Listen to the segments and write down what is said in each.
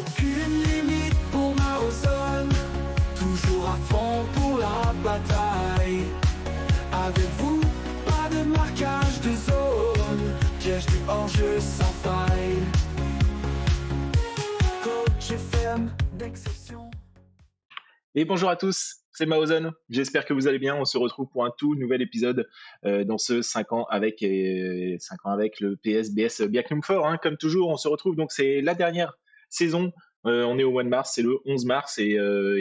Aucune limite pour Maozone, toujours à fond pour la bataille. Avec vous, pas de marquage de zone, piège du hors-jeu sans faille. Coach FM d'exception. Et bonjour à tous, c'est Maozone, j'espère que vous allez bien. On se retrouve pour un tout nouvel épisode dans ce 5 ans avec le PSBS Biathlon Fort. Comme toujours, on se retrouve, donc c'est la dernière saison. On est au mois de mars, c'est le 11 mars et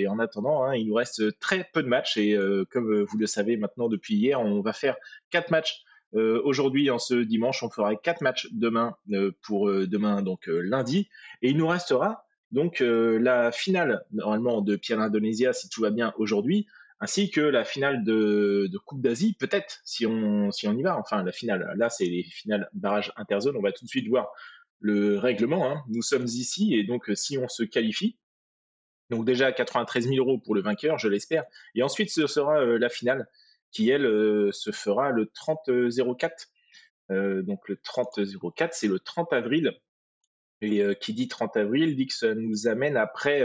en attendant, il nous reste très peu de matchs et comme vous le savez maintenant depuis hier, on va faire 4 matchs aujourd'hui en ce dimanche. On fera 4 matchs demain pour demain, donc lundi, et il nous restera donc la finale normalement de Pierre Indonésia si tout va bien aujourd'hui, ainsi que la finale de Coupe d'Asie peut-être si on y va. Enfin la finale, là c'est les finales barrage interzone. On va tout de suite voir le règlement. Nous sommes ici et donc si on se qualifie, donc déjà 93 000 € pour le vainqueur, je l'espère, et ensuite ce sera la finale qui elle se fera le 30-04. Donc le 30-04 c'est le 30 avril. Et qui dit 30 avril dit que ça nous amène après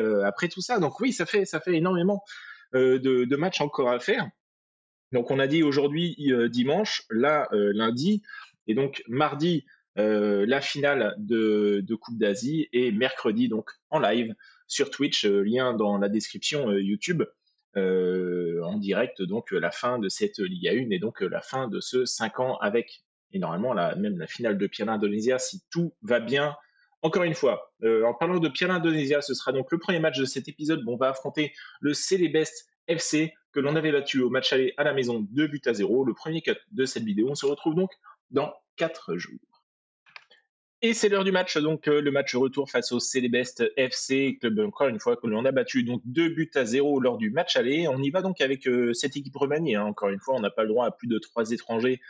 tout ça. Donc oui, ça fait énormément de matchs encore à faire. Donc on a dit aujourd'hui dimanche, là lundi, et donc mardi la finale de Coupe d'Asie, et mercredi donc en live sur Twitch, lien dans la description YouTube, en direct, donc la fin de cette Ligue 1 et donc la fin de ce 5 ans avec, et normalement même la finale de Pierre Indonésia si tout va bien. Encore une fois, en parlant de Pierre Indonésia, ce sera donc le premier match de cet épisode. On va affronter le Célébest FC que l'on avait battu au match aller à la maison 2-0. Le premier cut de cette vidéo. On se retrouve donc dans 4 jours. Et c'est l'heure du match, donc le match retour face au Célébest FC, club encore une fois que l'on a battu donc 2-0 lors du match aller. On y va donc avec cette équipe remaniée. Encore une fois, on n'a pas le droit à plus de 3 étrangers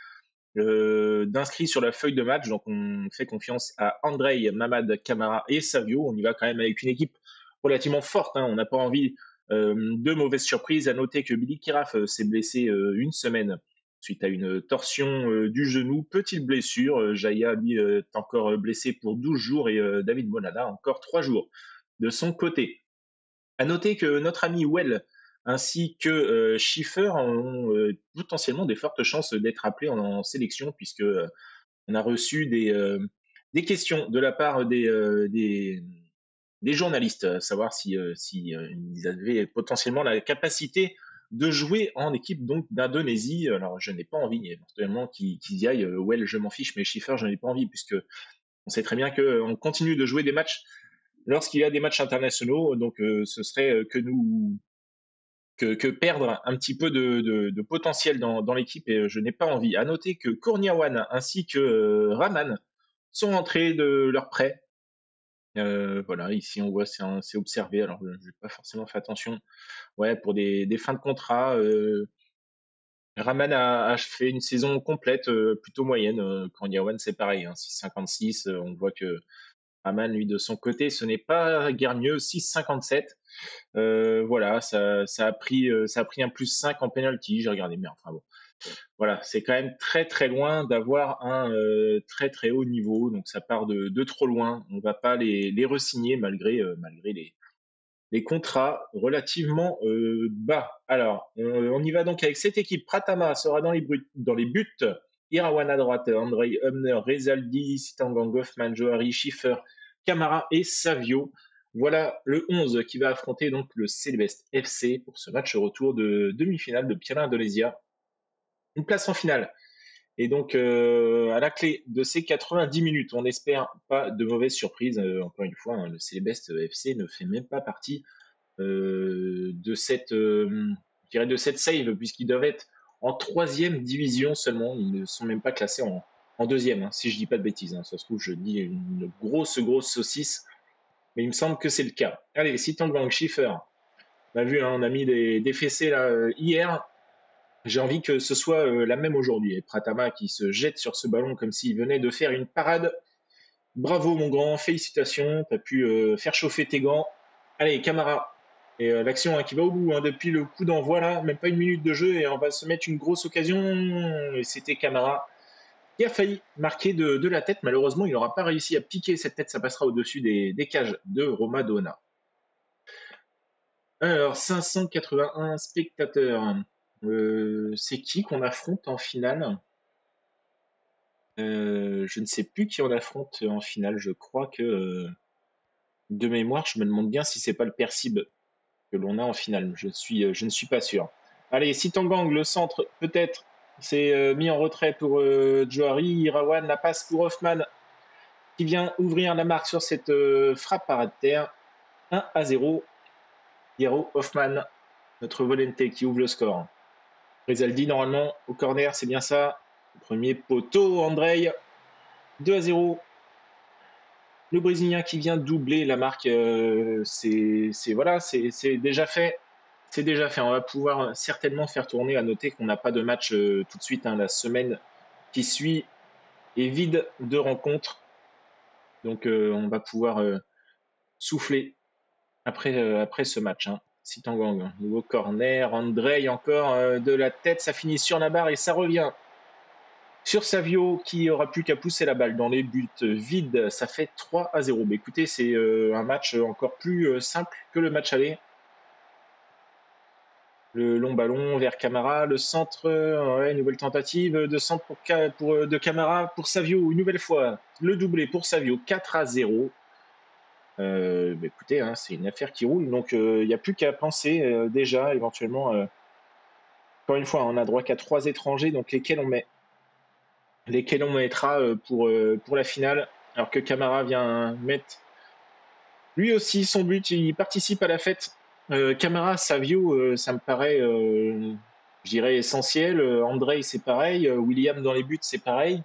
d'inscrits sur la feuille de match, donc on fait confiance à Andrei, Mamad, Camara et Savio. On y va quand même avec une équipe relativement forte, on n'a pas envie de mauvaises surprises. À noter que Billy Kiraf s'est blessé une semaine suite à une torsion du genou, petite blessure. Jaya lui est encore blessé pour 12 jours et David Bonada encore 3 jours de son côté. À noter que notre ami Well ainsi que Schiffer ont potentiellement des fortes chances d'être appelés en sélection, puisque on a reçu des questions de la part des journalistes, à savoir si ils avaient potentiellement la capacité de jouer en équipe donc d'Indonésie. Alors je n'ai pas envie éventuellement qu'ils y aillent. Well, je m'en fiche, mais Schiffer, je n'ai pas envie, puisque on sait très bien qu'on continue de jouer des matchs lorsqu'il y a des matchs internationaux, donc ce serait que perdre un petit peu de potentiel dans l'équipe, et je n'ai pas envie. À noter que Kurniawan ainsi que Rahman sont rentrés de leur prêt. Voilà, ici on voit c'est observé, alors je n'ai pas forcément fait attention. Ouais, pour des fins de contrat. Rahman a fait une saison complète plutôt moyenne. Kurniawan c'est pareil, 6,56. On voit que Rahman, lui, de son côté, ce n'est pas guère mieux, 6,57. Voilà, ça a pris un plus 5 en penalty, j'ai regardé, mais enfin bon. Voilà, c'est quand même très très loin d'avoir un très très haut niveau, donc ça part de trop loin. On va pas les re-signer malgré les contrats relativement bas. Alors, on y va donc avec cette équipe. Pratama sera dans les buts. Irawan à droite, Andrei Humner, Rezaldi, Sitangang, Goffman, Johari, Schiffer, Camara et Savio. Voilà le 11 qui va affronter donc le Célébest FC pour ce match retour de demi-finale de Pierre Indonésia. Une place en finale. Et donc, à la clé de ces 90 minutes, on n'espère pas de mauvaises surprises. Encore une fois, le Célébest FC ne fait même pas partie de cette save, puisqu'ils doivent être en 3e division seulement. Ils ne sont même pas classés en 2e, si je dis pas de bêtises. Ça se trouve, je dis une grosse saucisse, mais il me semble que c'est le cas. Allez, Sitangang, Schiffer. On a vu, on a mis des fessées là, hier. J'ai envie que ce soit la même aujourd'hui. Et Pratama qui se jette sur ce ballon comme s'il venait de faire une parade. Bravo mon grand, félicitations, tu as pu faire chauffer tes gants. Allez, Camara. Et l'action qui va au bout depuis le coup d'envoi là, même pas une minute de jeu et on va se mettre une grosse occasion. Et c'était Camara qui a failli marquer de la tête. Malheureusement, il n'aura pas réussi à piquer cette tête. Ça passera au-dessus des cages de Roma Donna. Alors, 581 spectateurs. C'est qui qu'on affronte en finale? Je ne sais plus qui on affronte en finale. Je crois que, de mémoire, je me demande bien si c'est pas le Persib que l'on a en finale. Je ne suis pas sûr. Allez, Sitangang, le centre, peut-être. C'est mis en retrait pour Johari. Irawan, la passe pour Hoffman, qui vient ouvrir la marque sur cette frappe par terre. 1-0. Hiro Hoffman, notre Volente qui ouvre le score. Rizaldi, normalement, au corner, c'est bien ça. Premier poteau, Andrei. 2-0. Le Brésilien qui vient doubler la marque, c'est déjà fait. C'est déjà fait. On va pouvoir certainement faire tourner. À noter qu'on n'a pas de match tout de suite. Hein. La semaine qui suit est vide de rencontres. Donc on va pouvoir souffler après ce match. Hein. Sitangang, nouveau corner. Andrei encore de la tête. Ça finit sur la barre et ça revient sur Savio qui aura plus qu'à pousser la balle dans les buts vides. Ça fait 3-0. Mais écoutez, c'est un match encore plus simple que le match aller. Le long ballon vers Camara, le centre, ouais, nouvelle tentative de centre de Camara pour Savio, une nouvelle fois, le doublé pour Savio, 4-0. Bah écoutez, hein, c'est une affaire qui roule, donc il n'y a plus qu'à penser déjà, éventuellement, encore une fois, on a droit qu'à 3 étrangers, donc lesquels on mettra pour la finale, alors que Camara vient mettre lui aussi son but, il participe à la fête. Camara, Savio, ça me paraît, je dirais, essentiel. Andrei, c'est pareil. William dans les buts, c'est pareil.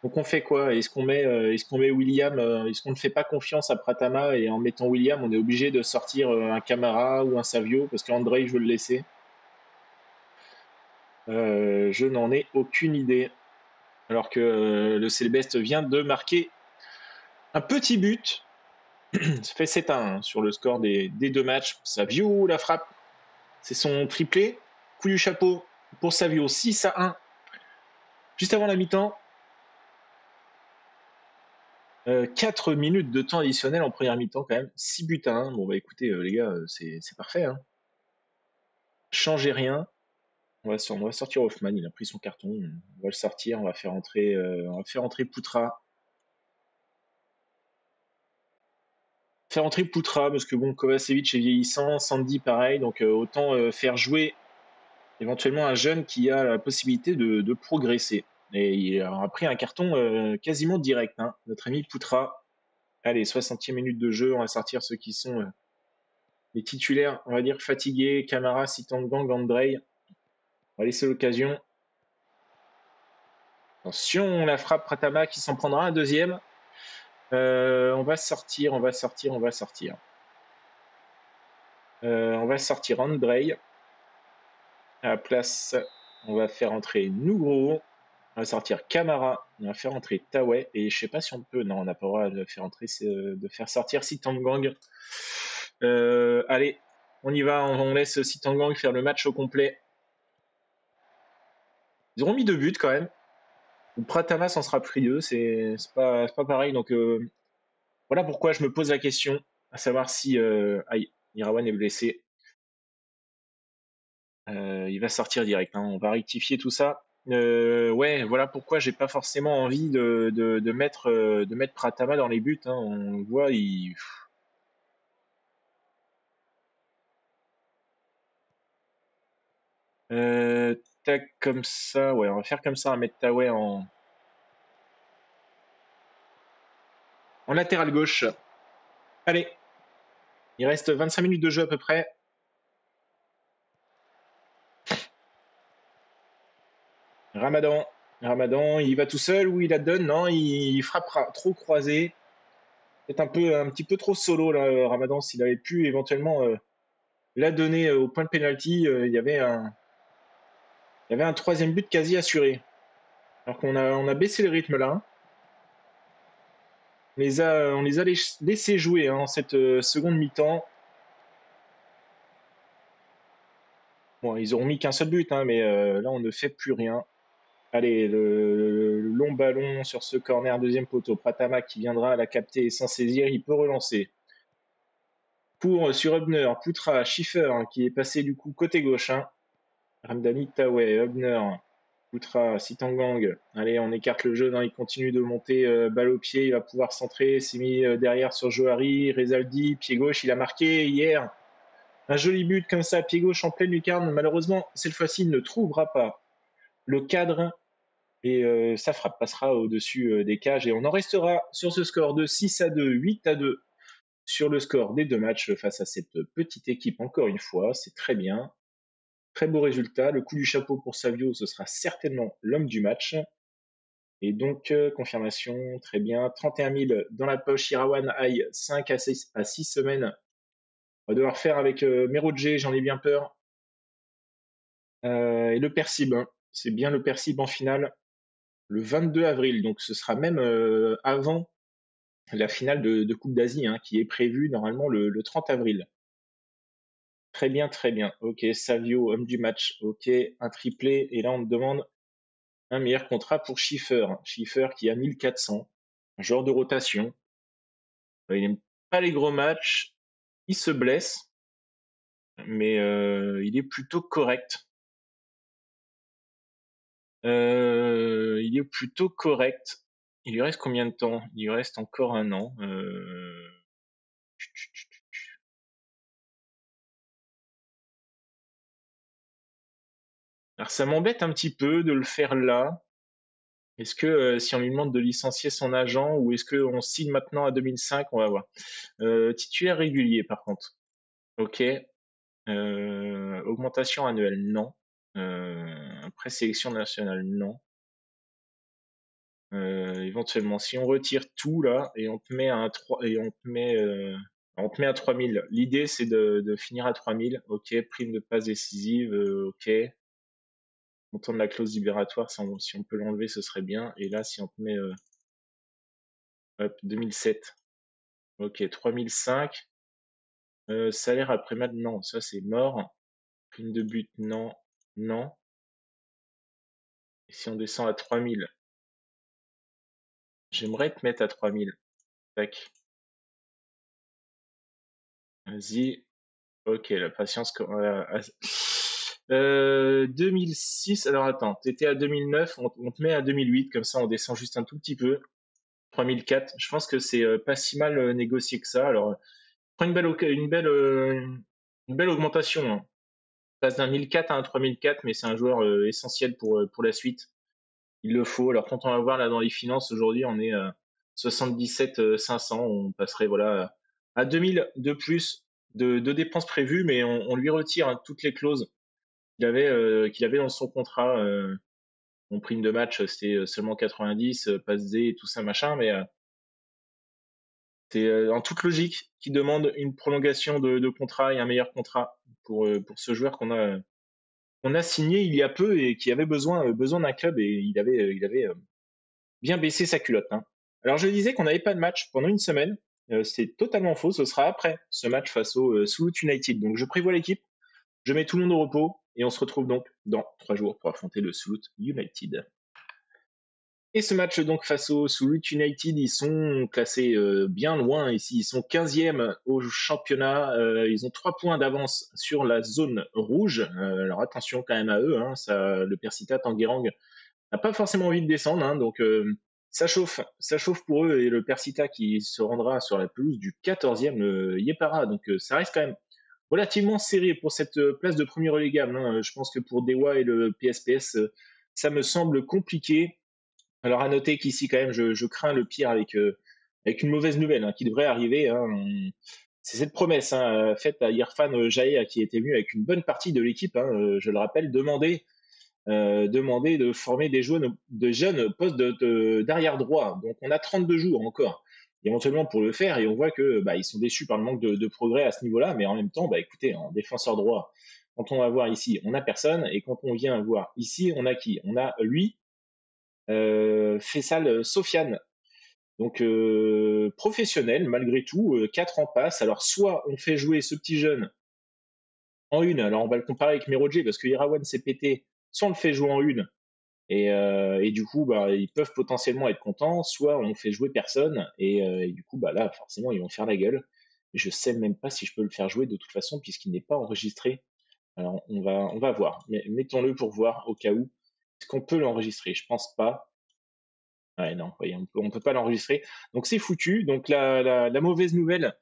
Donc on fait quoi? Est-ce qu'on met William? Est-ce qu'on ne fait pas confiance à Pratama et en mettant William, on est obligé de sortir un Camara ou un Savio parce qu'Andrei, je veux le laisser. Je n'en ai aucune idée. Alors que le Céleste vient de marquer un petit but. Ça fait 7-1 sur le score des 2 matchs. Savio, la frappe. C'est son triplé. Coup du chapeau pour Savio, 6-1. Juste avant la mi-temps. 4 minutes de temps additionnel en première mi-temps quand même. 6-1. Bon bah écoutez les gars, c'est parfait. Hein. Changez rien. On va sortir Hoffman, il a pris son carton. On va le sortir, on va faire entrer Poutra. Faire entrer Poutra parce que bon, Kovacevic est vieillissant, Sandy pareil, donc autant faire jouer éventuellement un jeune qui a la possibilité de progresser. Et il a pris un carton quasiment direct, hein, notre ami Poutra. Allez, 60e minute de jeu, on va sortir ceux qui sont les titulaires, on va dire fatigués, Camara, Sitangang, Andrei. On va laisser l'occasion. Attention, la frappe Pratama qui s'en prendra un deuxième. On va sortir. On va sortir Andrei. À la place, on va faire entrer Nougro. On va sortir Camara. On va faire entrer Taoué. Et je sais pas si on peut. Non, on n'a pas le droit de faire entrer, de faire sortir Sitangang. Allez, on y va. On laisse Sitangang faire le match au complet. Ils auront mis 2 buts quand même. Pratama s'en sera pris 2. C'est pas pareil. Donc voilà pourquoi je me pose la question, à savoir si aïe, Irawan est blessé. Il va sortir direct. Hein. On va rectifier tout ça. Ouais, voilà pourquoi j'ai pas forcément envie de mettre Pratama dans les buts. Hein. On voit, il. Tac comme ça. Ouais, on va faire comme ça. On va mettre Taoué en latéral gauche. Allez, il reste 25 minutes de jeu à peu près. Ramadan, il va tout seul ou il la donne? Non, il frappera trop croisé. Peut-être un petit peu trop solo là, Ramadan. S'il avait pu éventuellement la donner au point de pénalty, il y avait un troisième but quasi assuré. Alors on a baissé le rythme là. Hein. On les a laissés jouer hein, en cette seconde mi-temps. Bon, ils auront mis qu'un seul but, hein, mais là on ne fait plus rien. Allez, le long ballon sur ce corner, deuxième poteau. Pratama qui viendra la capter et s'en saisir, il peut relancer. Sur Hubner, Poutra, Schiffer qui est passé du coup côté gauche. Ramdani, Taway, Hubner, Poutra, Sitangang. Allez, on écarte le jeu, il continue de monter balle au pied, il va pouvoir centrer, s'est mis derrière sur Johari, Rezaldi, pied gauche, il a marqué hier. Un joli but comme ça, pied gauche en pleine lucarne. Malheureusement, cette fois-ci, il ne trouvera pas le cadre et sa frappe passera au-dessus des cages. Et on en restera sur ce score de 6-2, 8-2 sur le score des deux matchs face à cette petite équipe, encore une fois. C'est très bien. Très beau résultat. Le coup du chapeau pour Savio, ce sera certainement l'homme du match. Et donc, confirmation, très bien. 31 000 dans la poche. Irawan Aïe, 5 à 6 semaines. On va devoir faire avec Merodje, j'en ai bien peur. Et le Persib, c'est bien le Persib en finale, le 22 avril. Donc, ce sera même avant la finale de Coupe d'Asie, qui est prévue normalement le 30 avril. Très bien, très bien. Ok, Savio, homme du match. Ok, un triplé. Et là, on me demande un meilleur contrat pour Schiffer. Schiffer qui a 1400. Un joueur de rotation. Il n'aime pas les gros matchs. Il se blesse. Mais il est plutôt correct. Il est plutôt correct. Il lui reste combien de temps? Il lui reste encore un an. Alors ça m'embête un petit peu de le faire là. Est-ce que si on lui demande de licencier son agent ou est-ce qu'on signe maintenant à 2005? On va voir. Titulaire régulier par contre. Ok. Augmentation annuelle, non. Présélection nationale, non. Éventuellement, si on retire tout là et on te met à 3 et on te met à 3000. L'idée c'est de finir à 3000. Ok, prime de passe décisive, ok. Montant de la clause libératoire, si on peut l'enlever, ce serait bien. Et là, si on te met hop, 2007. Ok, 3005. Salaire après match, non, ça c'est mort. Prime de but, non, non. Et si on descend à 3000, j'aimerais te mettre à 3000. Tac. Vas-y. Ok, la patience. 2006, alors attends, t'étais à 2009, on te met à 2008, comme ça on descend juste un tout petit peu. 3004, je pense que c'est pas si mal négocié que ça. Alors, prends une belle augmentation. On passe d'un 1004 à un 3004, mais c'est un joueur essentiel pour la suite. Il le faut. Alors, quand on va voir là dans les finances, aujourd'hui, on est 77 500. On passerait voilà à 2000 de plus de dépenses prévues, mais on lui retire toutes les clauses qu'il avait dans son contrat. Mon prime de match, c'était seulement 90, passe D et tout ça, machin, mais c'est en toute logique qui demande une prolongation de contrat et un meilleur contrat pour ce joueur qu'on a signé il y a peu et qui avait besoin d'un club et il avait bien baissé sa culotte. Alors je disais qu'on n'avait pas de match pendant une semaine. C'est totalement faux. Ce sera après ce match face au South United. Donc je prévois l'équipe, je mets tout le monde au repos et on se retrouve donc dans 3 jours pour affronter le South United. Et ce match donc face au South United, ils sont classés bien loin ici. Ils sont 15e au championnat. Ils ont 3 points d'avance sur la zone rouge. Alors attention quand même à eux. Le Persita Tanguerang n'a pas forcément envie de descendre. Donc ça chauffe pour eux. Et le Persita qui se rendra sur la pelouse du 14e, le Yepara. Donc ça reste quand même relativement serré pour cette place de premier relégable. Je pense que pour Dewa et le PSPS, ça me semble compliqué. Alors à noter qu'ici quand même je crains le pire avec une mauvaise nouvelle qui devrait arriver. C'est cette promesse faite à Irfan Jahe qui était venu avec une bonne partie de l'équipe. Je le rappelle, demander de former des jeunes postes d'arrière droit. Donc on a 32 jours encore éventuellement pour le faire et on voit que ils sont déçus par le manque de progrès à ce niveau-là. Mais en même temps, écoutez, en défenseur droit, quand on va voir ici, on n'a personne et quand on vient voir ici, on a qui? On a lui. Faisal Sofiane, donc professionnel malgré tout, 4 en passe. Alors soit on fait jouer ce petit jeune en une, alors on va le comparer avec Merodje parce que Irawan s'est pété, soit on le fait jouer en une Et du coup, bah, ils peuvent potentiellement être contents, soit on fait jouer personne, et du coup, bah là, forcément, ils vont faire la gueule. Je sais même pas si je peux le faire jouer de toute façon, puisqu'il n'est pas enregistré. Alors, on va voir. Mais mettons-le pour voir au cas où. Est-ce qu'on peut l'enregistrer? Je pense pas. Ouais, non, voyez, on peut pas l'enregistrer. Donc c'est foutu. Donc la mauvaise nouvelle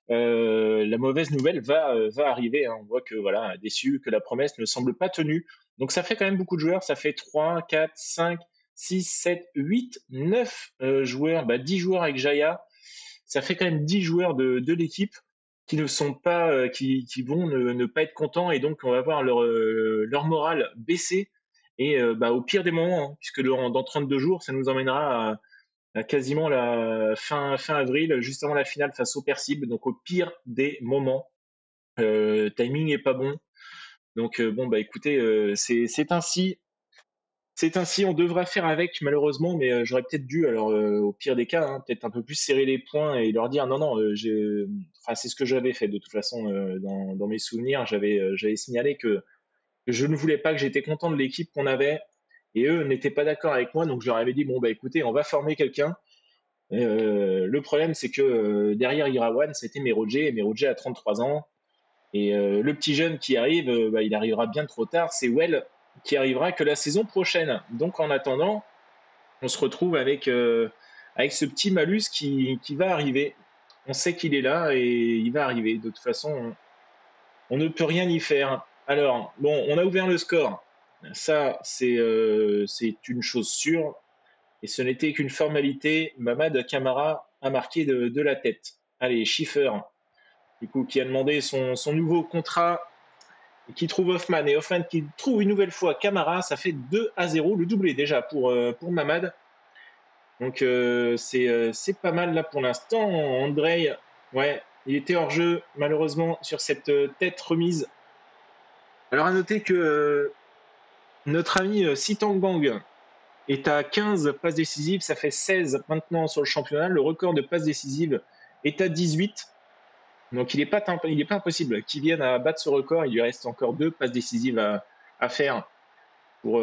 va arriver, hein. On voit que voilà, déçu, que la promesse ne semble pas tenue. Donc ça fait quand même beaucoup de joueurs. Ça fait 3, 4, 5, 6, 7, 8, 9 joueurs, 10 joueurs avec Jaya. Ça fait quand même 10 joueurs de l'équipe qui ne sont pas, qui vont ne pas être contents, et donc on va voir leur morale baisser. Et au pire des moments, hein, puisque dans 32 jours, ça nous emmènera à quasiment la fin avril, juste avant la finale face au Persib, donc au pire des moments. Timing est pas bon. Donc bon, écoutez, c'est ainsi. C'est ainsi, on devra faire avec malheureusement, mais j'aurais peut-être dû, alors au pire des cas, hein, peut-être un peu plus serrer les poings et leur dire non, non, enfin, c'est ce que j'avais fait de toute façon dans mes souvenirs. J'avais signalé que je ne voulais pas, que j'étais content de l'équipe qu'on avait, et eux n'étaient pas d'accord avec moi, donc je leur avais dit bon, écoutez, on va former quelqu'un. Le problème, c'est que derrière Irawan, c'était Meroje, et Meroje a 33 ans. Et le petit jeune qui arrive, il arrivera bien trop tard. C'est Well qui arrivera que la saison prochaine. Donc en attendant, on se retrouve avec ce petit malus qui va arriver. On sait qu'il est là et il va arriver. De toute façon, on ne peut rien y faire. Alors, bon, on a ouvert le score. Ça, c'est une chose sûre. Et ce n'était qu'une formalité. Mamad Camara a marqué de la tête. Allez, Schiffer, du coup, qui a demandé son nouveau contrat, et qui trouve Hoffman. Et Hoffman qui trouve une nouvelle fois Camara. Ça fait 2-0, le doublé déjà pour Mamad. Donc c'est pas mal là pour l'instant. Andrei, ouais, il était hors jeu malheureusement sur cette tête remise. Alors à noter que notre ami Sitanggang est à 15 passes décisives, ça fait 16 maintenant sur le championnat. Le record de passes décisives est à 18. Donc il n'est pas impossible qu'il vienne à battre ce record. Il lui reste encore 2 passes décisives à faire pour,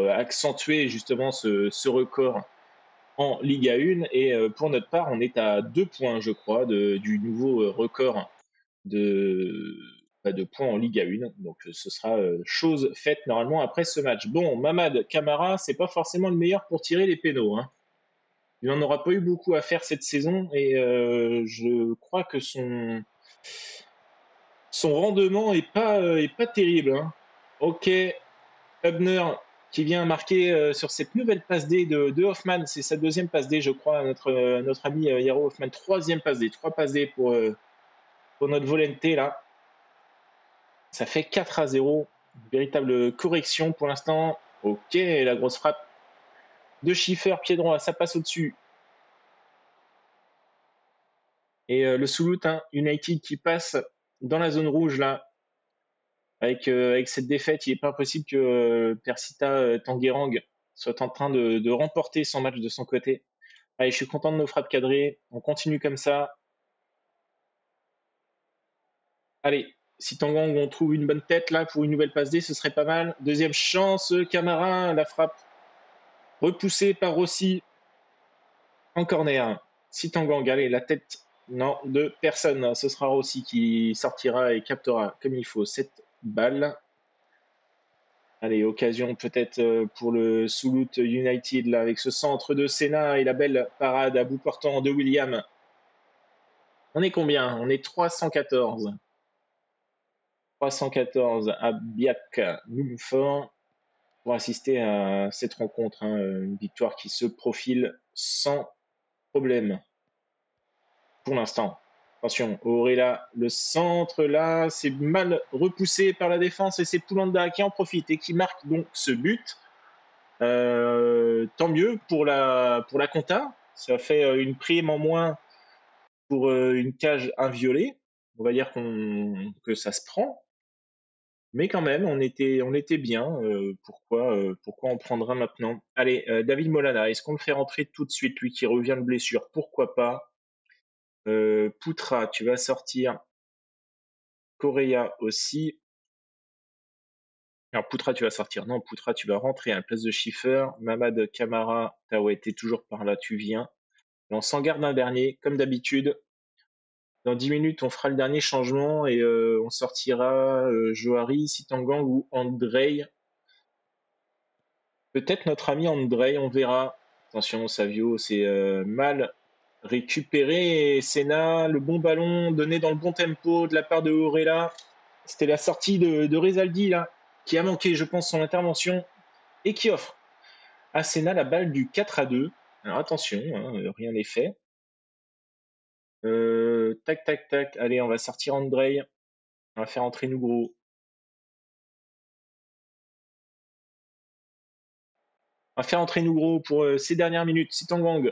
accentuer justement ce record en Liga 1. Et pour notre part, on est à 2 points, je crois, du nouveau record de, de points en Liga 1. Donc ce sera chose faite normalement après ce match. Bon, Mamad Camara, c'est pas forcément le meilleur pour tirer les pénaux, hein. Il n'en aura pas eu beaucoup à faire cette saison, et je crois que son rendement est pas terrible, hein. Ok, Hubner qui vient marquer sur cette nouvelle passe D de Hoffman. C'est sa deuxième passe D, je crois, notre ami Yaro Hoffman. Troisième passe D, 3 passes D pour notre Volenté là. Ça fait 4-0. Véritable correction pour l'instant. Ok, la grosse frappe de Schiffer, pied droit, ça passe au-dessus. Et le Soulout, hein, United qui passe dans la zone rouge là. Avec cette défaite, il n'est pas impossible que Persita Tanguerang soit en train de remporter son match de son côté. Allez, je suis content de nos frappes cadrées. On continue comme ça. Allez, si Tanguerang, on trouve une bonne tête là pour une nouvelle passe D, ce serait pas mal. Deuxième chance, Camara, la frappe repoussée par Rossi en corner. Si Tanguerang, allez, la tête, non, de personne. Ce sera Rossi qui sortira et captera comme il faut cette balle. Allez, occasion peut-être pour le Soulout United là, avec ce centre de Senna et la belle parade à bout portant de William. On est combien? On est 314. 314 à Biak Numfort pour assister à cette rencontre, hein, une victoire qui se profile sans problème pour l'instant. Attention, Aurela, le centre là, c'est mal repoussé par la défense, et c'est Poulanda qui en profite et qui marque donc ce but. Tant mieux pour la compta. Ça fait une prime en moins pour une cage inviolée. On va dire que ça se prend. Mais quand même, on était bien. Pourquoi on prendra maintenant? Allez, David Molana, est-ce qu'on le fait rentrer tout de suite, lui qui revient de blessure? Pourquoi pas? Poutra, tu vas sortir. Correa aussi. Alors Poutra, tu vas sortir. Non, Poutra, tu vas rentrer à la place de Schiffer. Mamad Camara, t'es toujours par là, tu viens. Et on s'en garde un dernier, comme d'habitude. Dans 10 minutes, on fera le dernier changement et on sortira Johari, Sitangang ou Andrei. Peut-être notre ami Andrei, on verra. Attention, Savio, c'est mal récupéré. Et Senna, le bon ballon donné dans le bon tempo de la part de Orella. C'était la sortie de Rezaldi, là, qui a manqué, je pense, son intervention et qui offre à Senna la balle du 4-2. Alors attention, hein, rien n'est fait. Tac, tac, tac. Allez, on va sortir Andrei. On va faire entrer Nougro. On va faire entrer Nougro pour ces dernières minutes. Sitangang.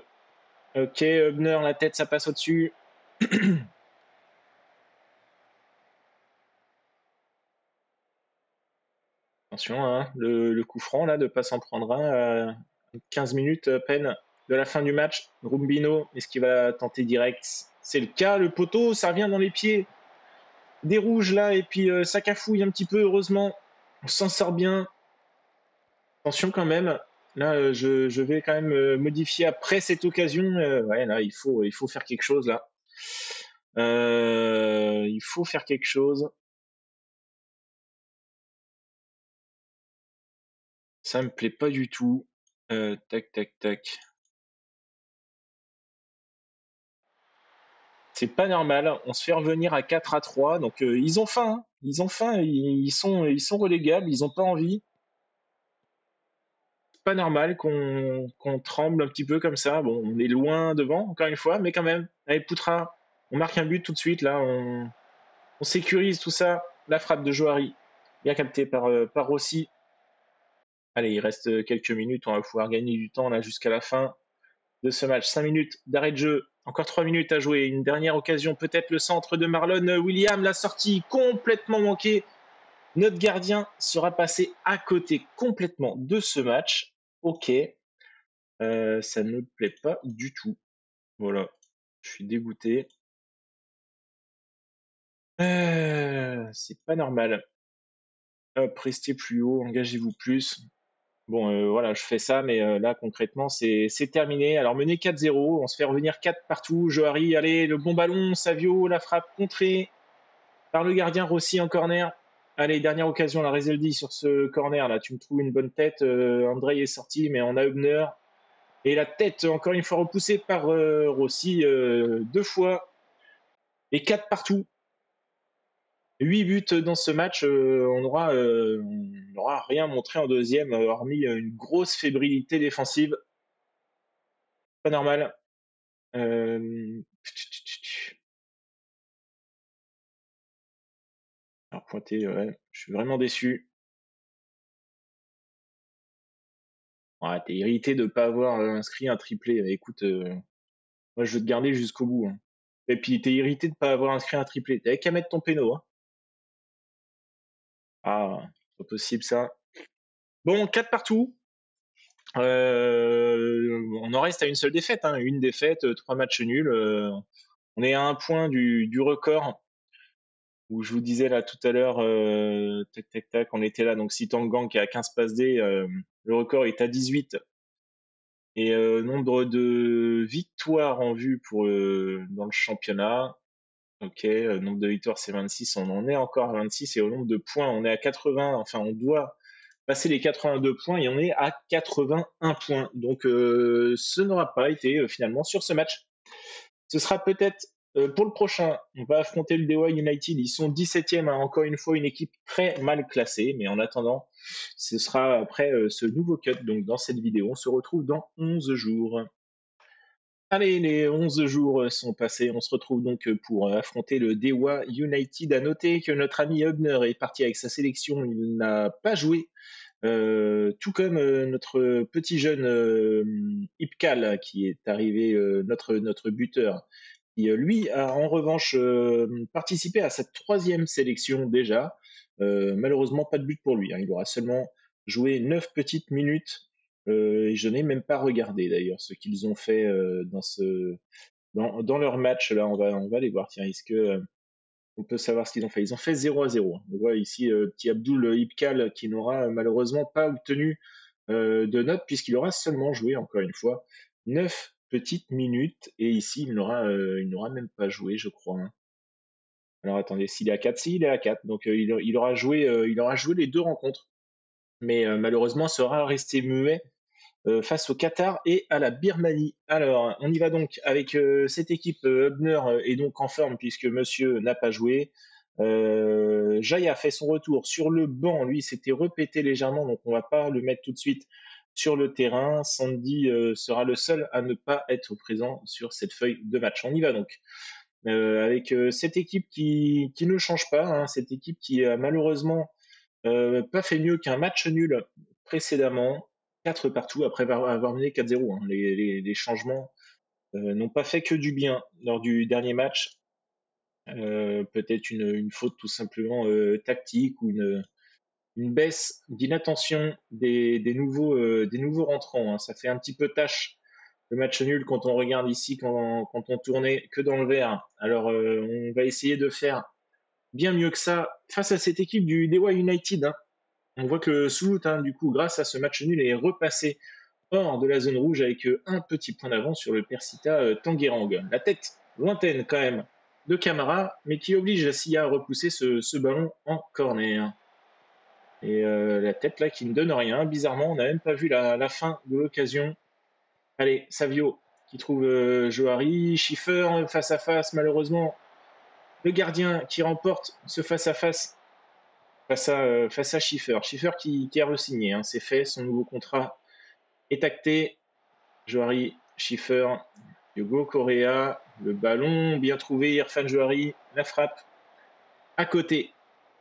Ok, Hubner, la tête, ça passe au-dessus. Attention, hein, le coup franc, là, de ne pas s'en prendre un. 15 minutes à peine de la fin du match. Rumbino, est-ce qu'il va tenter direct? C'est le cas, le poteau, ça revient dans les pieds des rouges, là, et puis ça cafouille un petit peu, heureusement. On s'en sort bien. Attention quand même. Là, je vais quand même modifier après cette occasion. Ouais, là, il faut faire quelque chose, là. Il faut faire quelque chose. Ça me plaît pas du tout. Tac, tac, tac. C'est pas normal. On se fait revenir à 4-3. Donc ils ont faim. Hein. Ils ont faim. Ils sont relégables. Ils ont pas envie. C'est pas normal qu'on tremble un petit peu comme ça. Bon, on est loin devant, encore une fois, mais quand même. Allez, Poutra, on marque un but tout de suite. Là, on sécurise tout ça. La frappe de Johari, bien captée par Rossi. Allez, il reste quelques minutes. On va pouvoir gagner du temps là jusqu'à la fin de ce match. 5 minutes d'arrêt de jeu. Encore 3 minutes à jouer. Une dernière occasion, peut-être le centre de Marlon William. La sortie complètement manquée. Notre gardien sera passé à côté complètement de ce match. Ok. Ça ne me plaît pas du tout. Voilà. Je suis dégoûté. C'est pas normal. Hop, restez plus haut, engagez-vous plus. Bon, voilà, je fais ça, mais là, concrètement, c'est terminé. Alors, mené 4-0, on se fait revenir 4 partout. Johari, allez, le bon ballon, Savio, la frappe contrée par le gardien Rossi en corner. Allez, dernière occasion, la Rezeldi sur ce corner, là, tu me trouves une bonne tête. Andrei est sorti, mais on a Hubner. Et la tête, encore une fois, repoussée par Rossi 2 fois. Et 4 partout. 8 buts dans ce match, on n'aura rien montré en deuxième, hormis une grosse fébrilité défensive. Pas normal. Alors pointé, ouais, je suis vraiment déçu. Ouais, t'es irrité de ne pas avoir inscrit un triplé. Écoute, moi je veux te garder jusqu'au bout. Hein. Et puis t'es irrité de ne pas avoir inscrit un triplé. T'avais qu'à mettre ton péno. Hein. Ah, c'est pas possible ça. Bon, 4 partout. On en reste à une seule défaite. Hein. Une défaite, 3 matchs nuls. On est à un point du record où je vous disais là tout à l'heure, tac tac tac, on était là. Donc si Tangang qui est à 15 passes D, le record est à 18. Et nombre de victoires en vue dans le championnat. Ok, nombre de victoires c'est 26, on en est encore à 26 et au nombre de points on est à 80, enfin on doit passer les 82 points et on est à 81 points. Donc ce n'aura pas été finalement sur ce match. Ce sera peut-être pour le prochain, on va affronter le Dewa United, ils sont 17e, hein, encore une fois une équipe très mal classée, mais en attendant, ce sera après ce nouveau cut, donc dans cette vidéo, on se retrouve dans 11 jours. Allez, les 11 jours sont passés. On se retrouve donc pour affronter le Dewa United. À noter que notre ami Hubner est parti avec sa sélection. Il n'a pas joué. Tout comme notre petit jeune Ipkal qui est arrivé, notre buteur, qui lui a en revanche participé à sa 3e sélection déjà. Malheureusement, pas de but pour lui. Hein. Il aura seulement joué 9 petites minutes. Et je n'ai même pas regardé d'ailleurs ce qu'ils ont fait dans leur match. Là, on va les voir. Tiens, est-ce que on peut savoir ce qu'ils ont fait. Ils ont fait 0-0. On voit ici petit Abdul Ibkal qui n'aura malheureusement pas obtenu de notes puisqu'il aura seulement joué, encore une fois, 9 petites minutes. Et ici, il n'aura même pas joué, je crois, hein. Alors attendez, s'il est à 4, si, il est à 4. Donc il aura joué les 2 rencontres. Mais malheureusement, sera resté muet face au Qatar et à la Birmanie. Alors, on y va donc avec cette équipe. Hubner est donc en forme puisque monsieur n'a pas joué. Jaya fait son retour sur le banc. Lui, s'était répété légèrement, donc on va pas le mettre tout de suite sur le terrain. Sandy sera le seul à ne pas être présent sur cette feuille de match. On y va donc. Avec cette équipe qui ne change pas, hein, cette équipe qui a malheureusement pas fait mieux qu'un match nul précédemment, 4 partout après avoir mené 4-0, hein. Les changements n'ont pas fait que du bien lors du dernier match. Peut-être une faute tout simplement tactique ou une baisse d'inattention des nouveaux rentrants, hein. Ça fait un petit peu tâche le match nul quand on regarde ici, quand on tournait que dans le vert. Alors on va essayer de faire bien mieux que ça face à cette équipe du Dewa United, hein. On voit que Soulout, hein, du coup, grâce à ce match nul, est repassé hors de la zone rouge avec un petit point d'avance sur le Persita Tanguerang. La tête lointaine quand même de Camara, mais qui oblige Sia à repousser ce ballon en corner. Et la tête là qui ne donne rien. Bizarrement, on n'a même pas vu la fin de l'occasion. Allez, Savio qui trouve Johari, Schiffer face à face, malheureusement. Le gardien qui remporte ce face à face face à Schiffer. Schiffer qui a re-signé, hein, c'est fait, son nouveau contrat est acté. Johari, Schiffer, Hugo Correa, le ballon bien trouvé, Irfan Johari, la frappe à côté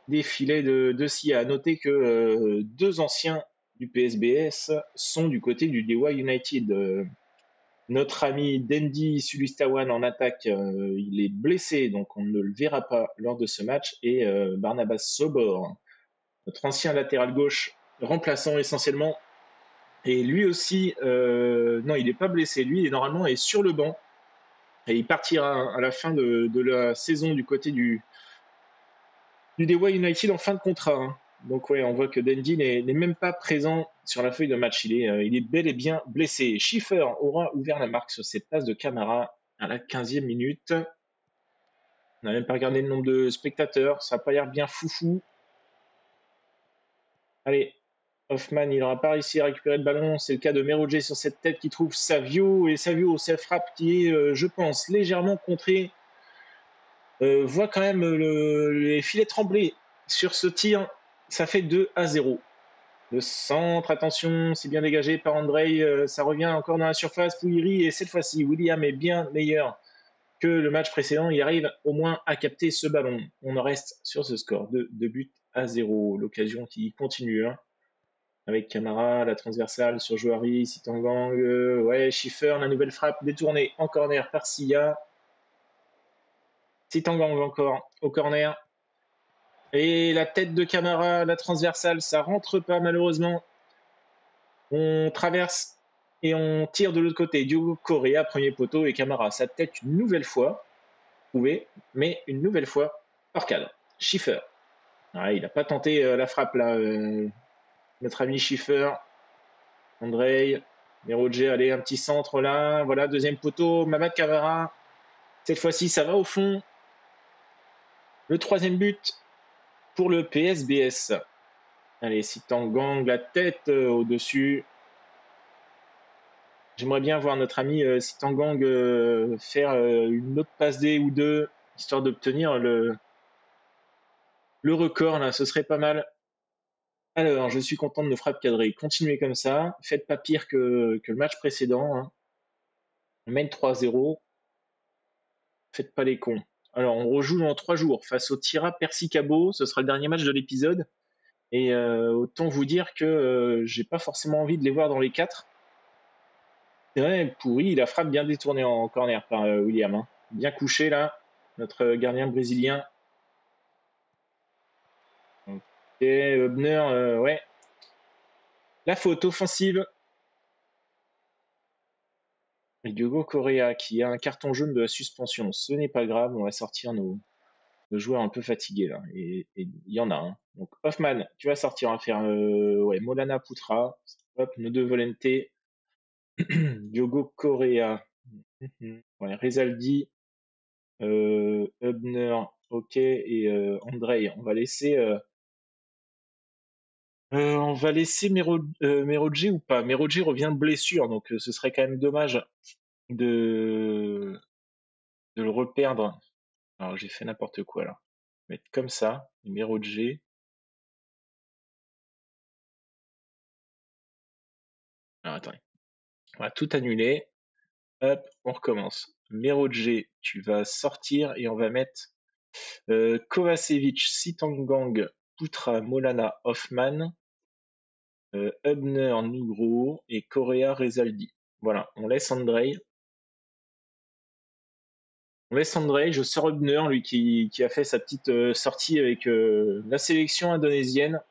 des filets de Sia. À noter que 2 anciens du PSBS sont du côté du Dewa United. Notre ami Dendi Sulistawan en attaque, il est blessé, donc on ne le verra pas lors de ce match. Et Barnabas Sobor, notre ancien latéral gauche, remplaçant essentiellement. Et lui aussi, non, il n'est pas blessé. Lui, normalement, est sur le banc. Et il partira à la fin de la saison du côté du Dewa United en fin de contrat, hein. Donc ouais, on voit que Dendi n'est même pas présent sur la feuille de match. Il est bel et bien blessé. Schiffer aura ouvert la marque sur cette passe de Camara à la 15e minute. On n'a même pas regardé le nombre de spectateurs. Ça n'a pas l'air bien foufou. Allez, Hoffman, il n'aura pas réussi à récupérer le ballon. C'est le cas de Meroje sur cette tête qui trouve Savio. Et Savio, cette frappe qui est, je pense, légèrement contrée. Voit quand même les filets trembler sur ce tir. Ça fait 2-0. Le centre, attention, c'est bien dégagé par Andrei. Ça revient encore dans la surface. Pouiri, et cette fois-ci, William est bien meilleur que le match précédent. Il arrive au moins à capter ce ballon. On en reste sur ce score de 2-0. L'occasion qui continue, hein, avec Camara, la transversale sur Johari, Sitangang, ouais, Schiffer, la nouvelle frappe détournée en corner par Sia. Sitangang encore au corner. Et la tête de Camara, la transversale, ça rentre pas malheureusement. On traverse et on tire de l'autre côté. Diogo Correa, premier poteau, et Camara, sa tête une nouvelle fois, trouvé, mais une nouvelle fois hors cadre. Schiffer. Ah, il n'a pas tenté la frappe là, notre ami Schiffer. Andrei, Meroje, allez, un petit centre là. Voilà, deuxième poteau, Mamad Camara. Cette fois-ci, ça va au fond. Le 3e but pour le PSBS. Allez, Sitangang, la tête au-dessus. J'aimerais bien voir notre ami Sitangang faire une autre passe D ou deux, histoire d'obtenir le record, là, ce serait pas mal. Alors, je suis content de nos frappes cadrées. Continuez comme ça, faites pas pire que le match précédent, hein. On mène 3-0. Faites pas les cons. Alors, on rejoue dans 3 jours face au Tira Persicabo. Ce sera le dernier match de l'épisode. Et autant vous dire que j'ai pas forcément envie de les voir dans les 4. C'est vrai, pourri, la frappe bien détournée en corner par William, hein. Bien couché là, notre gardien brésilien. Ok, Hubner, ouais. La faute offensive. Et Diogo Correa qui a un carton jaune de la suspension. Ce n'est pas grave, on va sortir nos de joueurs un peu fatigués là. Et il y en a un. Donc Hoffman, tu vas sortir, on va faire ouais, Molana Putra, hop, Nodo Volente, Diogo Correa, ouais, Rezaldi, Hubner, ok, et Andrei. On va laisser Merodje ou pas. Merodje revient de blessure, donc ce serait quand même dommage de, de le reperdre. Alors j'ai fait n'importe quoi là. Mettre comme ça, Merodje. Alors attendez, on va tout annuler. Hop, on recommence. Merodje, tu vas sortir et on va mettre Kovacevic, Sitangang, Putra, Molana, Hoffman, Hubner, Nugro et Correa, Rezaldi. Voilà, on laisse Andrei. On laisse Andrei, je sors Hubner, lui qui a fait sa petite sortie avec la sélection indonésienne.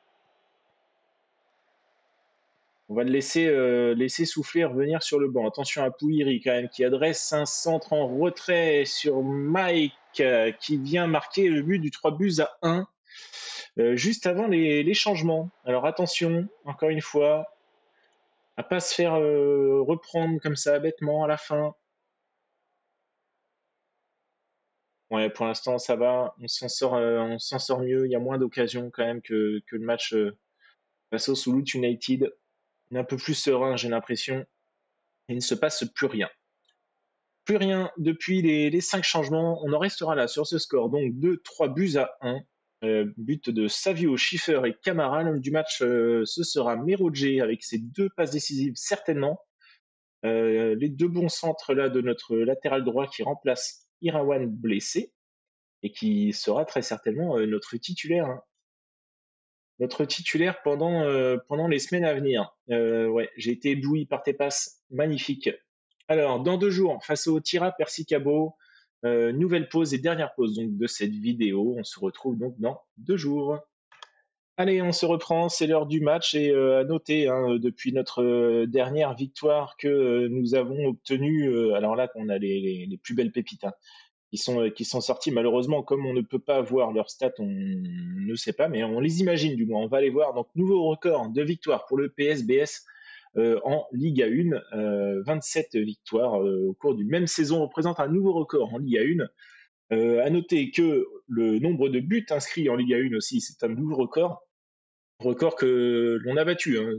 On va le laisser souffler et revenir sur le banc. Attention à Pouiri quand même, qui adresse un centre en retrait sur Mike, qui vient marquer le but du 3-1, juste avant les changements. Alors attention, encore une fois, à pas se faire reprendre comme ça bêtement à la fin. Ouais, pour l'instant ça va, on s'en sort mieux. Il y a moins d'occasions quand même que le match face au Soulout United. On est un peu plus serein, j'ai l'impression. Il ne se passe plus rien. Plus rien depuis les 5 changements. On en restera là sur ce score. Donc 2-3-1. But de Savio, Schiffer et Camara. L'homme du match, ce sera Merodje avec ses 2 passes décisives certainement. Les 2 bons centres là de notre latéral droit qui remplace Irawan blessé et qui sera très certainement notre titulaire. Hein. Notre titulaire pendant les semaines à venir. Ouais, j'ai été ébloui par tes passes magnifiques. Alors, dans 2 jours, face au Tira Persicabo, nouvelle pause et dernière pause donc, de cette vidéo. On se retrouve donc dans 2 jours. Allez, on se reprend, c'est l'heure du match et à noter hein, depuis notre dernière victoire que nous avons obtenu, alors là on a les plus belles pépites hein, qui sont sorties malheureusement comme on ne peut pas voir leurs stats, on ne sait pas, mais on les imagine du moins, on va les voir. Donc nouveau record de victoire pour le PSBS en Ligue 1, 27 victoires au cours d'une même saison représente un nouveau record en Ligue 1. À noter que le nombre de buts inscrits en Ligue 1 aussi, c'est un nouveau record que l'on a battu. Hein,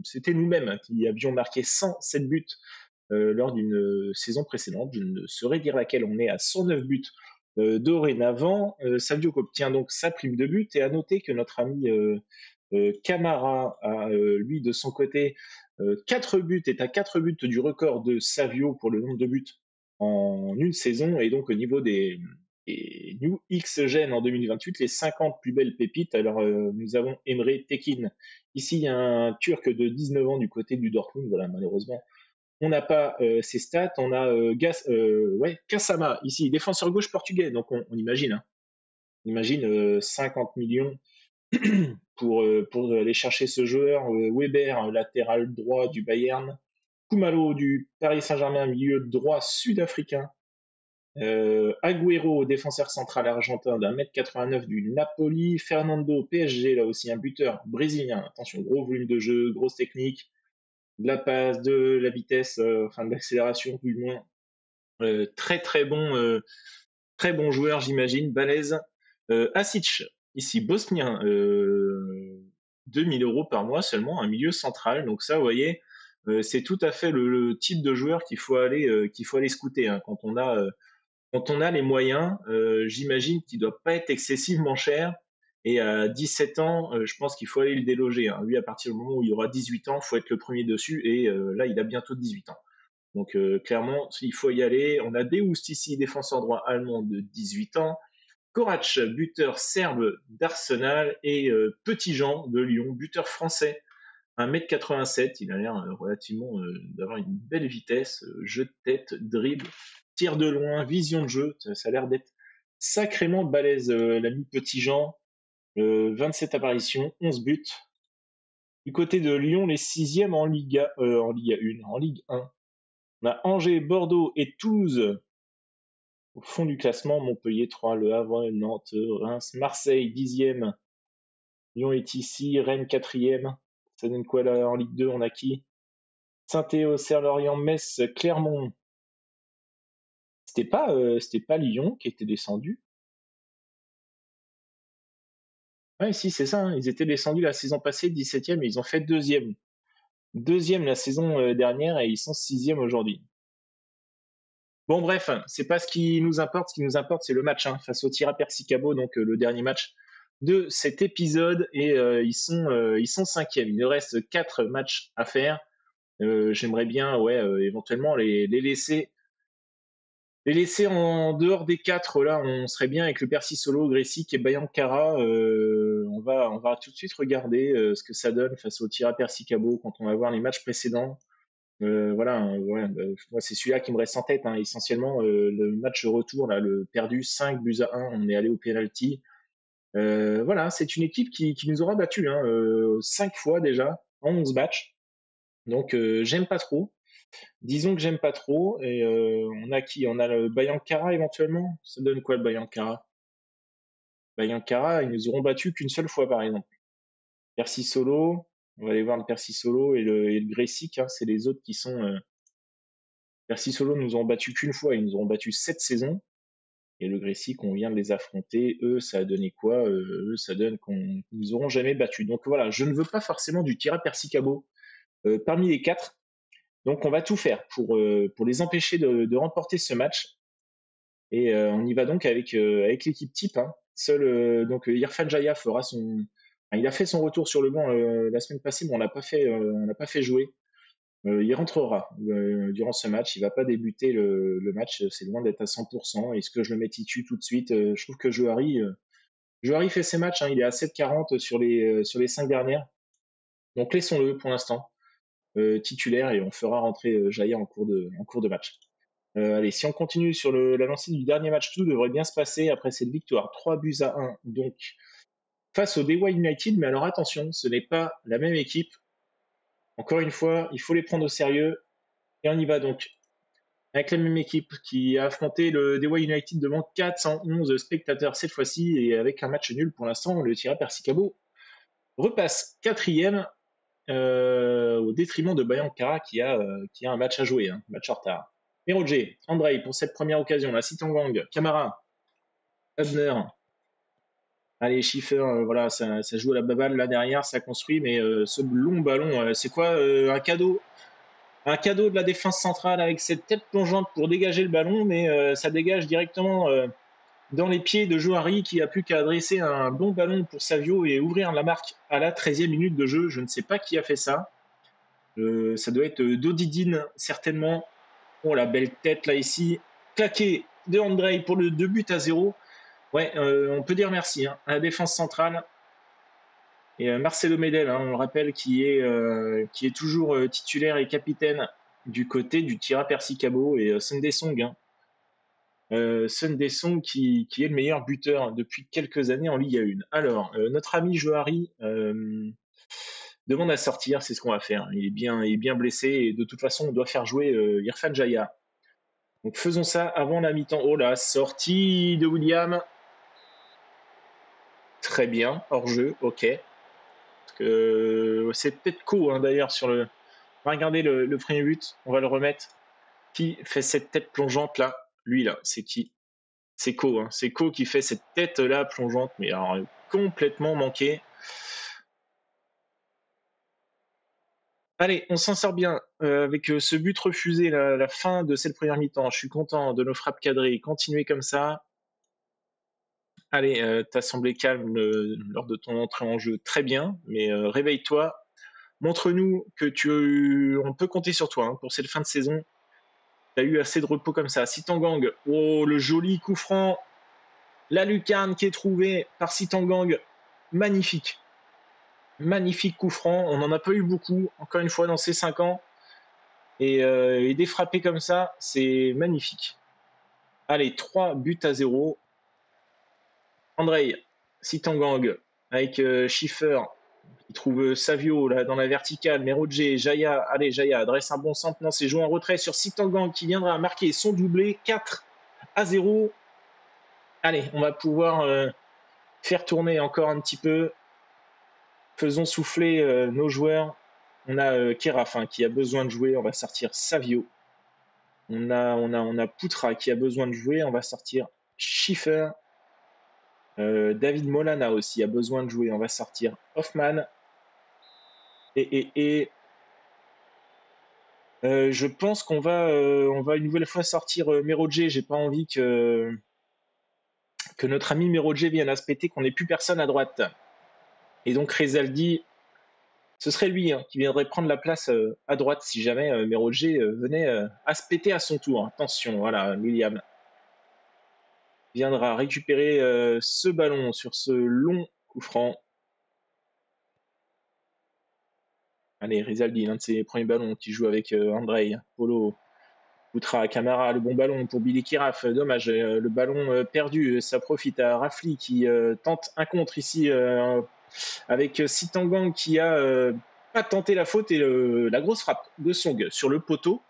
c'était nous-mêmes hein, qui avions marqué 107 buts lors d'une saison précédente. Je ne saurais dire laquelle. On est à 109 buts dorénavant. Savio obtient donc sa prime de but. Et à noter que notre ami Camara a, lui, de son côté, 4 buts, est à 4 buts du record de Savio pour le nombre de buts en une saison. Et donc, au niveau des New X-Gen en 2028, les 50 plus belles pépites. Alors, nous avons Emre Tekin. Ici, il y a un Turc de 19 ans du côté du Dortmund. Voilà, malheureusement, on n'a pas ses stats. On a Kassama, ici, défenseur gauche portugais. Donc, on imagine. Hein. On imagine 50 millions pour aller chercher ce joueur. Weber, latéral droit du Bayern. Kumalo du Paris Saint-Germain, milieu droit sud-africain. Agüero, défenseur central argentin d'1m89 du Napoli. Fernando, PSG, là aussi un buteur brésilien. Attention, gros volume de jeu, grosse technique, de la passe, de la vitesse, enfin de l'accélération du moins. Très bon joueur, j'imagine, balèze. Asic, ici bosnien, 2000 € par mois seulement, un milieu central. Donc ça, vous voyez, c'est tout à fait le type de joueur qu'il faut aller scouter hein, quand on a les moyens. J'imagine qu'il doit pas être excessivement cher. Et à 17 ans, je pense qu'il faut aller le déloger. Hein. Lui, à partir du moment où il aura 18 ans, il faut être le premier dessus. Et là, il a bientôt 18 ans. Donc clairement, il faut y aller. On a Deust ici, défenseur droit allemand de 18 ans. Korac, buteur serbe d'Arsenal. Et Petit Jean de Lyon, buteur français, 1m87. Il a l'air relativement d'avoir une belle vitesse. Jeu de tête, dribble, tir de loin, vision de jeu. Ça a l'air d'être sacrément balèze, l'ami Petit Jean. 27 apparitions, 11 buts. Du côté de Lyon, les 6e en Ligue 1. On a Angers, Bordeaux et Toulouse Au fond du classement, Montpellier 3, Le Havre, Nantes, Reims, Marseille 10e, Lyon est ici, Rennes 4e. Ça donne quoi là en Ligue 2? On a qui? Saint-Étienne, Auxerre, Lorient, Metz, Clermont. C'était pas Lyon qui était descendu? Ouais, si, c'est ça, hein. Ils étaient descendus la saison passée, 17e, et ils ont fait deuxième. Deuxième la saison dernière et ils sont sixième aujourd'hui. Bon, bref, c'est pas ce qui nous importe. Ce qui nous importe, c'est le match face au Tira Persicabo, donc le dernier match de cet épisode. Et ils sont cinquièmes. Il nous reste 4 matchs à faire. J'aimerais bien, éventuellement les laisser en dehors des 4. Là, on serait bien avec le Percy Solo, Gressic et Bayankara. On va tout de suite regarder ce que ça donne face au Tira Persicabo quand on va voir les matchs précédents. Moi c'est celui-là qui me reste en tête, hein. Essentiellement le match retour, là, le perdu 5-1, on est allé au penalty. Voilà, c'est une équipe qui nous aura battu 5 fois déjà en 11 matchs. Donc j'aime pas trop. Disons que j'aime pas trop. Et on a qui? On a le Bayankara éventuellement. Ça donne quoi le Bayankara? Bayankara, ils nous auront battu qu'une seule fois par exemple. Percy Solo, on va aller voir le Percy Solo et le Gressic, hein, c'est les autres qui sont. Percy Solo nous ont battu qu'une fois, ils nous ont battu 7 saisons. Et le Gressic, on vient de les affronter. Eux, ça a donné quoi? Eux, ça donne qu'on nous auront jamais battu. Donc voilà, je ne veux pas forcément du Tira Persicabo parmi les 4. Donc on va tout faire pour les empêcher de remporter ce match. Et on y va donc avec l'équipe type, hein. Seul donc Irfan Jaya fera il a fait son retour sur le banc la semaine passée, mais on l'a pas fait jouer. Il rentrera durant ce match. Il va pas débuter le match. C'est loin d'être à 100%. Est-ce que je le mets titu tout de suite? Je trouve que Johari fait ses matchs, hein. Il est à 7,40 sur les 5 dernières. Donc laissons-le pour l'instant titulaire et on fera rentrer Jaya en cours de match. Allez, si on continue sur la lancée du dernier match, tout devrait bien se passer après cette victoire 3-1. Donc face au Dewa United. Mais alors attention, ce n'est pas la même équipe. Encore une fois, il faut les prendre au sérieux. Et on y va donc avec la même équipe qui a affronté le Dewa United devant 411 spectateurs cette fois-ci et avec un match nul pour l'instant. Le Tira Persicabo repasse quatrième au détriment de Bayankara qui a un match à jouer, match en retard. Merodje, Andrei pour cette première occasion, la Sitangang, Camara, Hubner. Allez, Schiffer, voilà, ça joue à la baballe là derrière, ça construit, mais ce long ballon, c'est quoi un cadeau? Un cadeau de la défense centrale avec cette tête plongeante pour dégager le ballon, mais ça dégage directement dans les pieds de Johari qui a plus qu'à adresser un bon ballon pour Savio et ouvrir la marque à la 13e minute de jeu. Je ne sais pas qui a fait ça. Ça doit être Dodidine, certainement. Oh, la belle tête là ici. Claqué de Andrei pour le 2-0. Ouais, on peut dire merci à la défense centrale. Et Marcelo Medel, on le rappelle, qui est toujours titulaire et capitaine du côté du Tira Persicabo, et Sunday Song. Sunday Song qui est le meilleur buteur depuis quelques années en Ligue 1. Alors, notre ami Johari demande à sortir, c'est ce qu'on va faire. Il est bien blessé et de toute façon, on doit faire jouer Irfan Jaya. Donc faisons ça avant la mi-temps. Oh là, sortie de William. Très bien, hors jeu, ok. C'est peut-être Co d'ailleurs sur le. On va regarder le premier but, on va le remettre. Qui fait cette tête plongeante là? Lui là, c'est qui? C'est Co, c'est Co qui fait cette tête là plongeante, mais alors complètement manquée. Allez, on s'en sort bien avec ce but refusé la fin de cette première mi-temps. Je suis content de nos frappes cadrées. Continuez comme ça. Allez, t'as semblé calme lors de ton entrée en jeu, très bien, mais réveille-toi. Montre-nous que on peut compter sur toi pour cette fin de saison. Tu as eu assez de repos comme ça. Sitangang, oh, le joli coup franc. La lucarne qui est trouvée par Sitangang, magnifique. Magnifique coup franc. On n'en a pas eu beaucoup, encore une fois, dans ces 5 ans. Et des frappés comme ça, c'est magnifique. Allez, 3-0. Andrei, Sitangang, avec Schiffer, il trouve Savio là, dans la verticale, Merodje, Jaya, allez Jaya, adresse un bon centre, non c'est joué en retrait sur Sitangang qui viendra marquer son doublé, 4 à 0. Allez, on va pouvoir faire tourner encore un petit peu. Faisons souffler nos joueurs. On a Keraf qui a besoin de jouer. On va sortir Savio. On a Poutra qui a besoin de jouer. On va sortir Schiffer. David Molana aussi a besoin de jouer. On va sortir Hoffman. Je pense qu'on va une nouvelle fois sortir Merodje. J'ai pas envie que notre ami Merodje vienne à se péter, qu'on n'ait plus personne à droite. Et donc Rezaldi, ce serait lui qui viendrait prendre la place à droite si jamais Merodje venait à se péter à son tour. Attention, voilà, William viendra récupérer ce ballon sur ce long coup franc. Allez, Rezaldi, l'un de ses premiers ballons qui joue avec Andrei, Polo, Poutra, Camara, le bon ballon pour Billy Kiraf. Dommage, le ballon perdu. Ça profite à Rafli qui tente un contre ici avec Sitangang qui a pas tenté la faute et la grosse frappe de Song sur le poteau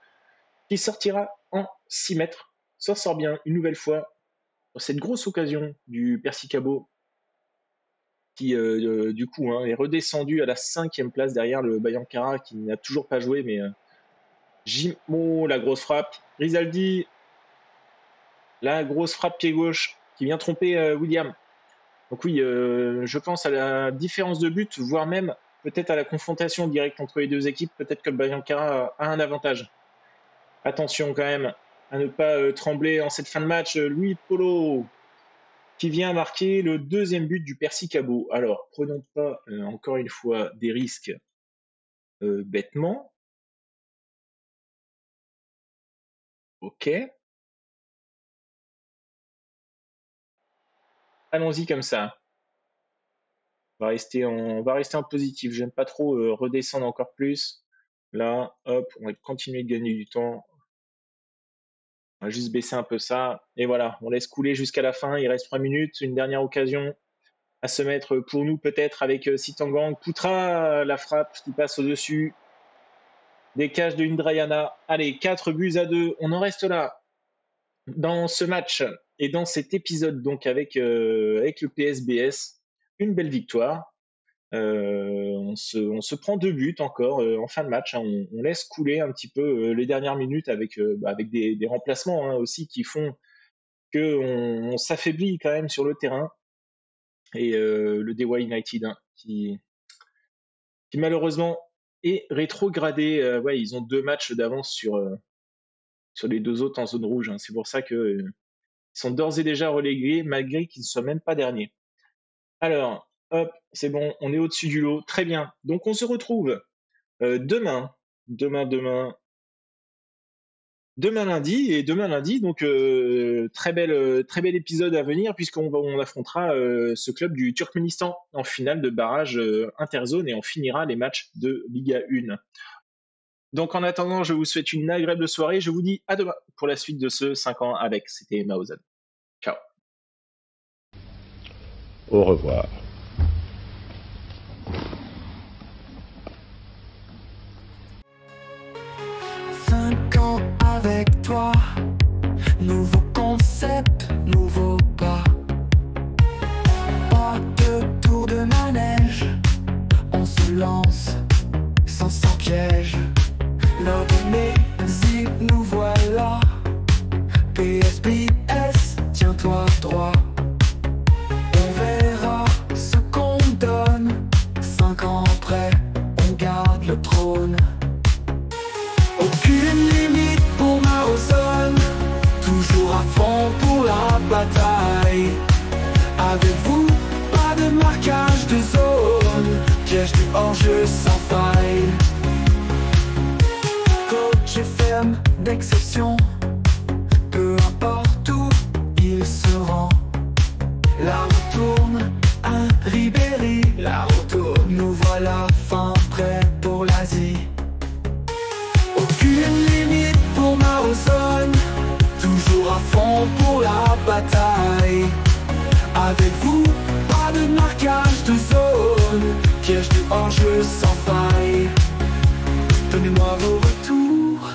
qui sortira en 6 mètres. Ça sort bien une nouvelle fois pour cette grosse occasion du Percy-Cabo qui du coup est redescendu à la 5e place derrière le Bayankara qui n'a toujours pas joué, mais Jimo, la grosse frappe, Rizaldi, la grosse frappe pied gauche qui vient tromper William. Donc oui, je pense à la différence de but, voire même peut-être à la confrontation directe entre les deux équipes, peut-être que le Bayankara a un avantage. Attention quand même à ne pas trembler en cette fin de match. Louis Polo qui vient marquer le 2e but du Percy-Cabo. Alors, prenons pas encore une fois des risques bêtement. Ok. Allons-y comme ça. On va rester en positif. J'aime pas trop redescendre encore plus. Là, hop, on va continuer de gagner du temps. On va juste baisser un peu ça. Et voilà, on laisse couler jusqu'à la fin. Il reste 3 minutes. Une dernière occasion à se mettre pour nous peut-être avec Sitangang. Poutra, la frappe qui passe au-dessus. Des cages de Indrayana. Allez, 4-2. On en reste là dans ce match et dans cet épisode donc avec le PSBS. Une belle victoire. On se prend 2 buts encore en fin de match. On laisse couler un petit peu les dernières minutes avec des remplacements aussi qui font qu'on s'affaiblit quand même sur le terrain. Et le Dewa United qui malheureusement est rétrogradé. Ouais, ils ont 2 matchs d'avance sur les 2 autres en zone rouge. C'est pour ça qu'ils sont d'ores et déjà relégués malgré qu'ils ne soient même pas derniers. Alors, hop, c'est bon, on est au-dessus du lot. Très bien. Donc, on se retrouve demain lundi. Et demain lundi, donc, très bel épisode à venir puisqu'on affrontera ce club du Turkménistan en finale de barrage interzone et on finira les matchs de Liga 1. Donc, en attendant, je vous souhaite une agréable soirée. Je vous dis à demain pour la suite de ce 5 ans avec. C'était Maozan. Ciao. Au revoir. Avec toi, nouveau concept, nouveau pas. Pas de tour de manège, on se lance sans piège. L'heure donnée, si nous voilà. PSBS, tiens-toi droit. On verra ce qu'on donne. 5 ans après, on garde le trône. Aucune limite pour Maozan, toujours à fond pour la bataille. Avec vous, pas de marquage de zone, piège du hors-jeu sans faille. Coach ferme d'exception, peu importe où il se rend. La roue tourne, un Ribéry, la roue tourne. Nous voilà fin prêts pour l'Asie. Aucune limite pour Maozan, toujours à fond pour la bataille. Avec vous, pas de marquage de zone, piège du hors-jeu sans faille. Donnez-moi vos retours,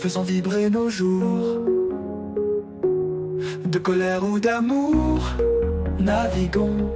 faisons vibrer nos jours. de colère ou d'amour, naviguons